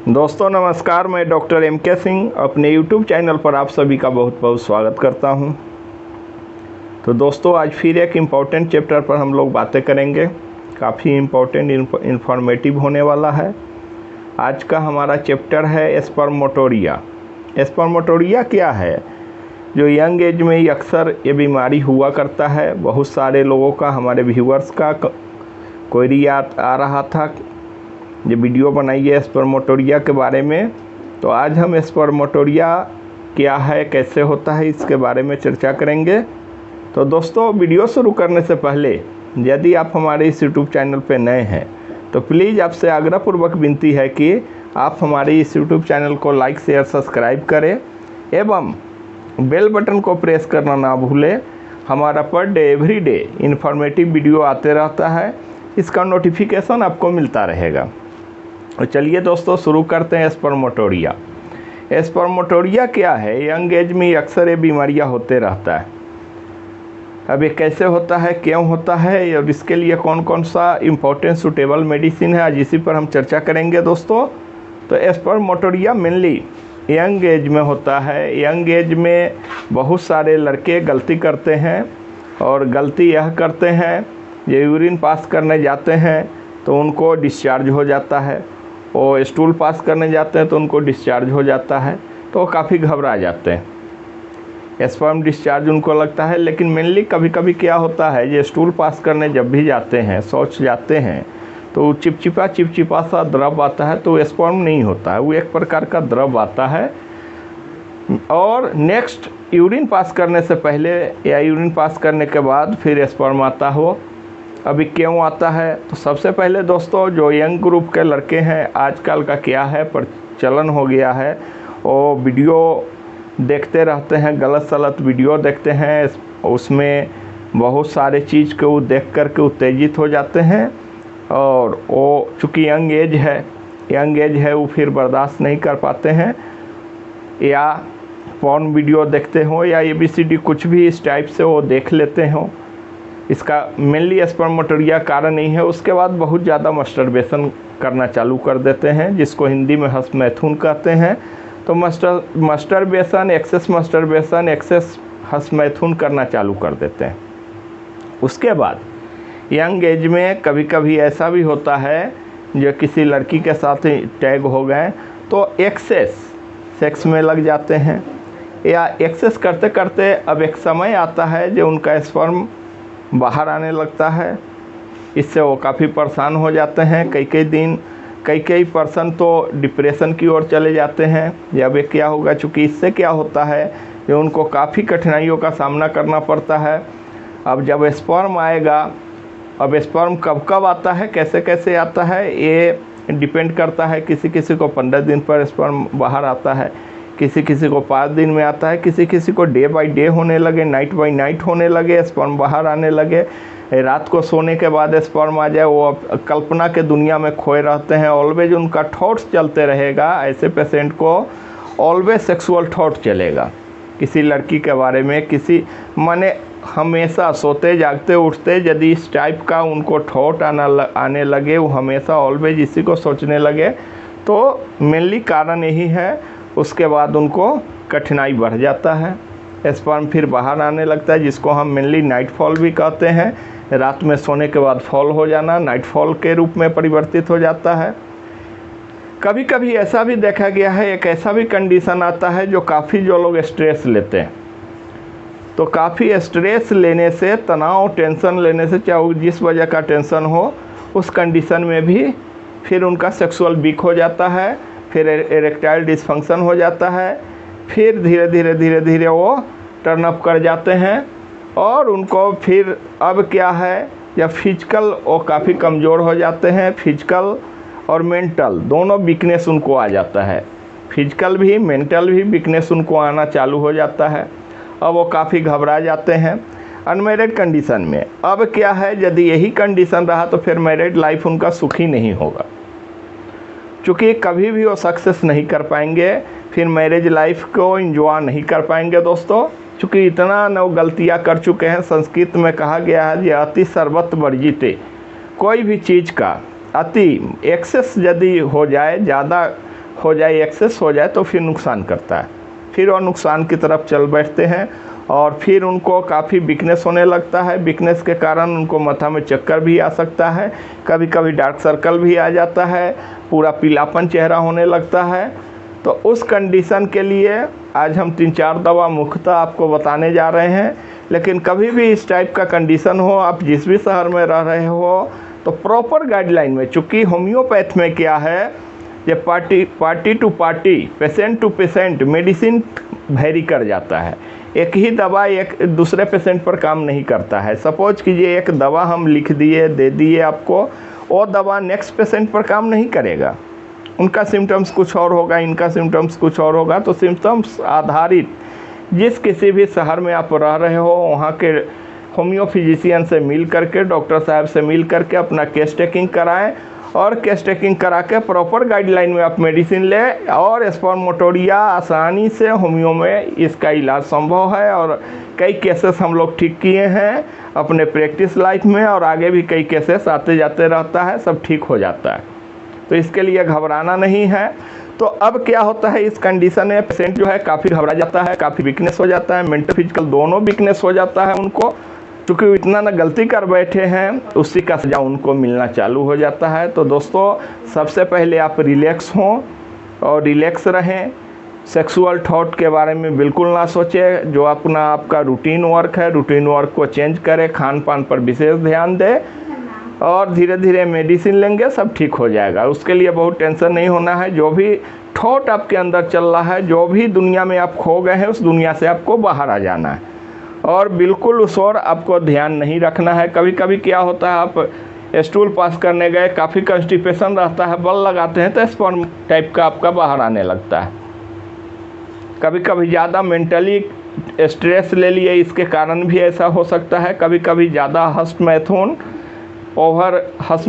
दोस्तों नमस्कार, मैं डॉक्टर MK सिंह अपने YouTube चैनल पर आप सभी का बहुत बहुत स्वागत करता हूं। तो दोस्तों आज फिर एक इम्पॉर्टेंट चैप्टर पर हम लोग बातें करेंगे। काफ़ी इम्पोर्टेंट इन्फॉर्मेटिव होने वाला है। आज का हमारा चैप्टर है स्पर्मेटोरिया। स्पर्मेटोरिया क्या है? जो यंग एज में ही अक्सर ये बीमारी हुआ करता है। बहुत सारे लोगों का, हमारे व्यूअर्स का क्वेरी आ रहा था, ये वीडियो बनाई है स्पर्मेटोरिया के बारे में। तो आज हम स्पर्मेटोरिया क्या है, कैसे होता है, इसके बारे में चर्चा करेंगे। तो दोस्तों वीडियो शुरू करने से पहले यदि आप हमारे इस YouTube चैनल पर नए हैं तो प्लीज़ आपसे आग्रहपूर्वक विनती है कि आप हमारे इस YouTube चैनल को लाइक शेयर सब्सक्राइब करें एवं बेल बटन को प्रेस करना ना भूलें। हमारा per day every day informative video आते रहता है, इसका नोटिफिकेशन आपको मिलता रहेगा। तो चलिए दोस्तों शुरू करते हैं स्पर्मेटोरिया। स्पर्मेटोरिया क्या है? यंग एज में अक्सर ये बीमारियां होते रहता है। अब ये कैसे होता है, क्यों होता है और इसके लिए कौन कौन सा इम्पोर्टेंट सूटेबल मेडिसिन है, आज इसी पर हम चर्चा करेंगे दोस्तों। तो स्पर्मेटोरिया मेनली यंग एज में होता है। यंग एज में बहुत सारे लड़के गलती करते हैं और गलती यह करते हैं, ये यूरिन पास करने जाते हैं तो उनको डिस्चार्ज हो जाता है, और स्टूल पास करने जाते हैं तो उनको डिस्चार्ज हो जाता है, तो वो काफ़ी घबरा जाते हैं। स्पर्म डिस्चार्ज उनको लगता है। लेकिन मेनली कभी कभी क्या होता है, ये स्टूल पास करने जब भी जाते हैं, शौच जाते हैं, तो चिपचिपा सा द्रव आता है, तो स्पर्म नहीं होता है, वो एक प्रकार का द्रव आता है। और नेक्स्ट यूरिन पास करने से पहले या यूरिन पास करने के बाद फिर स्पर्म आता हो। अभी क्यों आता है? तो सबसे पहले दोस्तों जो यंग ग्रुप के लड़के हैं, आजकल का क्या है प्रचलन हो गया है, वो वीडियो देखते रहते हैं, गलत सलत वीडियो देखते हैं, उसमें बहुत सारे चीज़ को देख कर के उत्तेजित हो जाते हैं। और वो चूँकि यंग एज है वो फिर बर्दाश्त नहीं कर पाते हैं, या पॉर्न वीडियो देखते हो या ABCD कुछ भी इस टाइप से वो देख लेते हो। इसका मेनली स्पर्मेटोरिया कारण नहीं है। उसके बाद बहुत ज़्यादा मस्टरबेशन करना चालू कर देते हैं, जिसको हिंदी में हस्तमैथुन कहते हैं। तो मस्टरबेशन, एक्सेस हस्तमैथुन करना चालू कर देते हैं। उसके बाद यंग एज में कभी कभी ऐसा भी होता है, जो किसी लड़की के साथ टैग हो गए तो एक्सेस सेक्स में लग जाते हैं, या एक्सेस करते करते अब एक समय आता है जो उनका स्पर्म बाहर आने लगता है। इससे वो काफ़ी परेशान हो जाते हैं। कई पर्सन तो डिप्रेशन की ओर चले जाते हैं। या वे क्या होगा, चूँकि इससे क्या होता है कि उनको काफ़ी कठिनाइयों का सामना करना पड़ता है। अब जब स्पर्म आएगा, अब स्पर्म कब कब आता है, कैसे कैसे आता है, ये डिपेंड करता है। किसी किसी को 15 दिन पर स्पर्म बाहर आता है, किसी किसी को 5 दिन में आता है, किसी किसी को डे बाय डे होने लगे, नाइट बाय नाइट होने लगे, स्पर्म बाहर आने लगे। रात को सोने के बाद स्पर्म आ जाए, वो कल्पना के दुनिया में खोए रहते हैं। ऑलवेज उनका थॉट्स चलते रहेगा। ऐसे पेशेंट को ऑलवेज सेक्सुअल थॉट चलेगा किसी लड़की के बारे में, माने हमेशा सोते जागते उठते यदि इस टाइप का उनको थॉट आने लगे, वो हमेशा ऑलवेज इसी को सोचने लगे, तो मेनली कारण यही है। उसके बाद उनको कठिनाई बढ़ जाता है, स्पर्म फिर बाहर आने लगता है, जिसको हम मेनली नाइट फॉल भी कहते हैं। रात में सोने के बाद फॉल हो जाना नाइट फॉल के रूप में परिवर्तित हो जाता है। कभी कभी ऐसा भी देखा गया है, एक ऐसा भी कंडीशन आता है जो काफ़ी जो लोग स्ट्रेस लेते हैं, तो काफ़ी स्ट्रेस लेने से, तनाव टेंशन लेने से, चाहे जिस वजह का टेंशन हो, उस कंडीशन में भी फिर उनका सेक्सुअल वीक हो जाता है, फिर इरेक्टाइल डिसफंक्शन हो जाता है, फिर धीरे धीरे वो टर्न अप कर जाते हैं। और उनको फिर अब क्या है, जब फिजिकल वो काफ़ी कमज़ोर हो जाते हैं, फिजिकल और मेंटल दोनों वीकनेस उनको आ जाता है, फिजिकल भी मेंटल भी वीकनेस उनको आना चालू हो जाता है। अब वो काफ़ी घबरा जाते हैं अनमैरिड कंडीशन में। अब क्या है, यदि यही कंडीशन रहा तो फिर मैरिड लाइफ उनका सुखी नहीं होगा, चूँकि कभी भी वो सक्सेस नहीं कर पाएंगे, फिर मैरिज लाइफ को एंजॉय नहीं कर पाएंगे दोस्तों, चूँकि इतना न गलतियाँ कर चुके हैं। संस्कृत में कहा गया है, ये अति सर्वत्र वर्जिते। कोई भी चीज़ का अति एक्सेस यदि हो जाए, ज़्यादा हो जाए, एक्सेस हो जाए तो फिर नुकसान करता है, फिर वो नुकसान की तरफ चल बैठते हैं और फिर उनको काफ़ी वीकनेस होने लगता है। वीकनेस के कारण उनको माथा में चक्कर भी आ सकता है, कभी कभी डार्क सर्कल भी आ जाता है, पूरा पीलापन चेहरा होने लगता है। तो उस कंडीशन के लिए आज हम 3-4 दवा मुख्यतः आपको बताने जा रहे हैं। लेकिन कभी भी इस टाइप का कंडीशन हो, आप जिस भी शहर में रह रहे हो, तो प्रॉपर गाइडलाइन में, चूँकि होम्योपैथ में क्या है, ये party to party, patient to patient medicine vary कर जाता है। एक ही दवा एक दूसरे पेशेंट पर काम नहीं करता है। सपोज कीजिए एक दवा हम लिख दिए, दे दिए आपको, वो दवा नेक्स्ट पेशेंट पर काम नहीं करेगा। उनका सिम्टम्स कुछ और होगा, इनका सिम्टम्स कुछ और होगा। तो सिम्टम्स आधारित जिस किसी भी शहर में आप रह रहे हो, वहाँ के होम्यो फिजिशियन से मिल करके, डॉक्टर साहब से मिल करके अपना केस टेकिंग कराएं और केस टेकिंग करा के प्रॉपर गाइडलाइन में आप मेडिसिन लें। और स्पर्मेटोरिया आसानी से होम्यो में इसका इलाज संभव है और कई केसेस हम लोग ठीक किए हैं अपने प्रैक्टिस लाइफ में, और आगे भी कई केसेस आते जाते रहता है, सब ठीक हो जाता है। तो इसके लिए घबराना नहीं है। तो अब क्या होता है इस कंडीशन में, पेशेंट जो है काफ़ी घबरा जाता है, काफ़ी वीकनेस हो जाता है, मेंटल फिजिकल दोनों वीकनेस हो जाता है उनको, क्योंकि इतना ना गलती कर बैठे हैं, उसी का सजा उनको मिलना चालू हो जाता है। तो दोस्तों सबसे पहले आप रिलैक्स हों और रिलैक्स रहें। सेक्सुअल थॉट के बारे में बिल्कुल ना सोचें। जो अपना आपका रूटीन वर्क है, रूटीन वर्क को चेंज करें, खान पान पर विशेष ध्यान दें और धीरे धीरे मेडिसिन लेंगे, सब ठीक हो जाएगा। उसके लिए बहुत टेंशन नहीं होना है। जो भी थॉट आपके अंदर चल रहा है, जो भी दुनिया में आप खो गए हैं, उस दुनिया से आपको बाहर आ जाना है और बिल्कुल उस ओर आपको ध्यान नहीं रखना है। कभी कभी क्या होता है, आप स्टूल पास करने गए, काफ़ी कंस्टिपेशन रहता है, बल लगाते हैं तो स्पर्म टाइप का आपका बाहर आने लगता है। कभी कभी ज़्यादा मेंटली स्ट्रेस ले लिए, इसके कारण भी ऐसा हो सकता है। कभी कभी ज़्यादा ओवर हस्त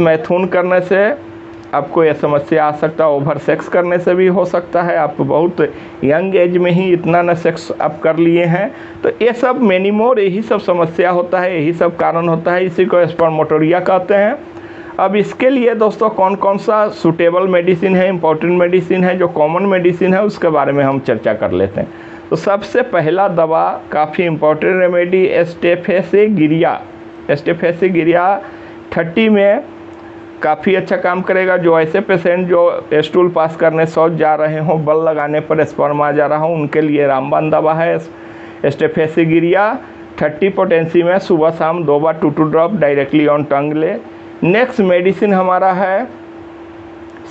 करने से आपको यह समस्या आ सकता है। ओवर सेक्स करने से भी हो सकता है। आप बहुत यंग एज में ही इतना न सेक्स आप कर लिए हैं, तो ये सब मेनीमोर, यही सब समस्या होता है, यही सब कारण होता है। इसी को स्पर्मेटोरिया कहते हैं। अब इसके लिए दोस्तों कौन कौन सा सूटेबल मेडिसिन है, इंपॉर्टेंट मेडिसिन है, जो कॉमन मेडिसिन है, उसके बारे में हम चर्चा कर लेते हैं। तो सबसे पहला दवा काफ़ी इंपॉर्टेंट रेमेडी एस्टेफेसिगिरिया 30 में काफ़ी अच्छा काम करेगा। जो ऐसे पेशेंट जो स्टूल पास करने शौच जा रहे हों, बल लगाने पर स्पर्म आ जा रहा हो, उनके लिए रामबाण दवा है एस्टेफेसिगिरिया 30 पोटेंसी में। सुबह शाम 2 बार 2 ड्रॉप डायरेक्टली ऑन टंग ले। नेक्स्ट मेडिसिन हमारा है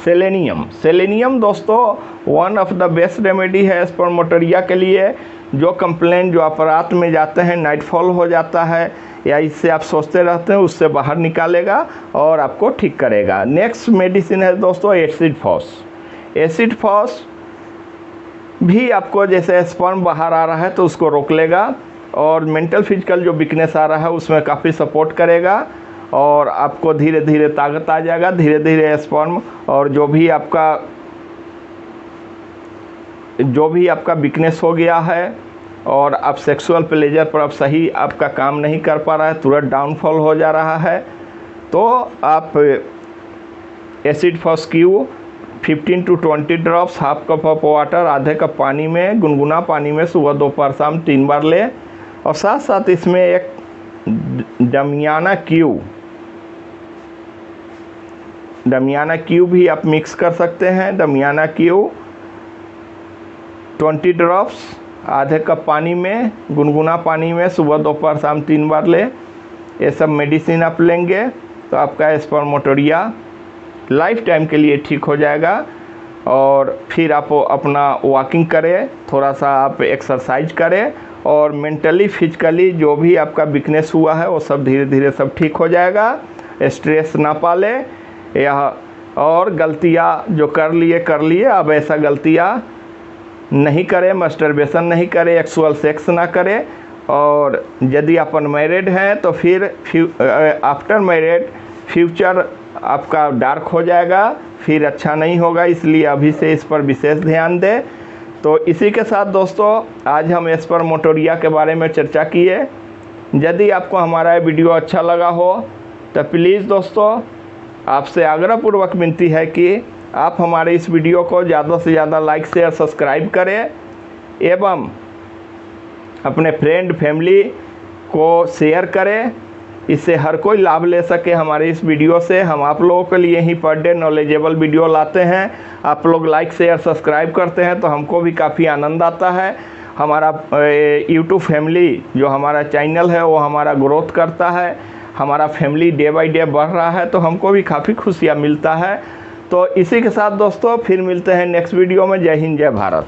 सेलेनियम दोस्तों one of the best remedy है स्पर्मेटोरिया के लिए। जो कंप्लेंट, जो आप रात में जाते हैं, नाइटफॉल हो जाता है या इससे आप सोचते रहते हैं, उससे बाहर निकालेगा और आपको ठीक करेगा। नेक्स्ट मेडिसिन है दोस्तों एसिड फॉस भी आपको, जैसे स्पर्म बाहर आ रहा है तो उसको रोक लेगा और मेंटल फिजिकल जो वीकनेस आ रहा है उसमें काफ़ी सपोर्ट करेगा और आपको धीरे धीरे ताकत आ जाएगा। धीरे धीरे स्पर्म और जो भी आपका वीकनेस हो गया है और आप सेक्सुअल प्लेजर पर अब सही आपका काम नहीं कर पा रहा है, तुरंत डाउनफॉल हो जा रहा है, तो आप acid phos Q 15 to 20 drops, half cup of water, आधे कप पानी में, गुनगुना पानी में सुबह दोपहर शाम 3 बार ले। और साथ साथ इसमें एक डमियाना क्यू भी आप मिक्स कर सकते हैं। डमियाना क्यू 20 ड्रॉप्स, आधे कप पानी में, गुनगुना पानी में, सुबह दोपहर शाम 3 बार ले। ये सब मेडिसिन आप लेंगे तो आपका स्पर्मेटोरिया लाइफ टाइम के लिए ठीक हो जाएगा। और फिर आप अपना वॉकिंग करें, थोड़ा सा आप एक्सरसाइज करें और मेंटली फिजिकली जो भी आपका वीकनेस हुआ है वो सब धीरे धीरे सब ठीक हो जाएगा। स्ट्रेस ना पाले यह, और गलतियाँ जो कर लिए, अब ऐसा गलतियाँ नहीं करें। मस्टरबेशन नहीं करें, एक्सुअल सेक्स ना करें। और यदि आप अनमैरिड हैं तो फिर आफ्टर मैरिड फ्यूचर आपका डार्क हो जाएगा, फिर अच्छा नहीं होगा, इसलिए अभी से इस पर विशेष ध्यान दें। तो इसी के साथ दोस्तों आज हम स्पर्मेटोरिया के बारे में चर्चा किए। यदि आपको हमारा वीडियो अच्छा लगा हो तो प्लीज़ दोस्तों आपसे आग्रहपूर्वक विनती है कि आप हमारे इस वीडियो को ज़्यादा से ज़्यादा लाइक शेयर सब्सक्राइब करें एवं अपने फ्रेंड फैमिली को शेयर करें, इससे हर कोई लाभ ले सके हमारे इस वीडियो से। हम आप लोगों के लिए ही पर डे नॉलेजेबल वीडियो लाते हैं। आप लोग लाइक शेयर सब्सक्राइब करते हैं तो हमको भी काफ़ी आनंद आता है। हमारा यूट्यूब फैमिली जो हमारा चैनल है वो हमारा ग्रोथ करता है, हमारा फैमिली डे बाय डे बढ़ रहा है, तो हमको भी काफ़ी खुशियाँ मिलता है। तो इसी के साथ दोस्तों फिर मिलते हैं नेक्स्ट वीडियो में। जय हिंद, जय भारत।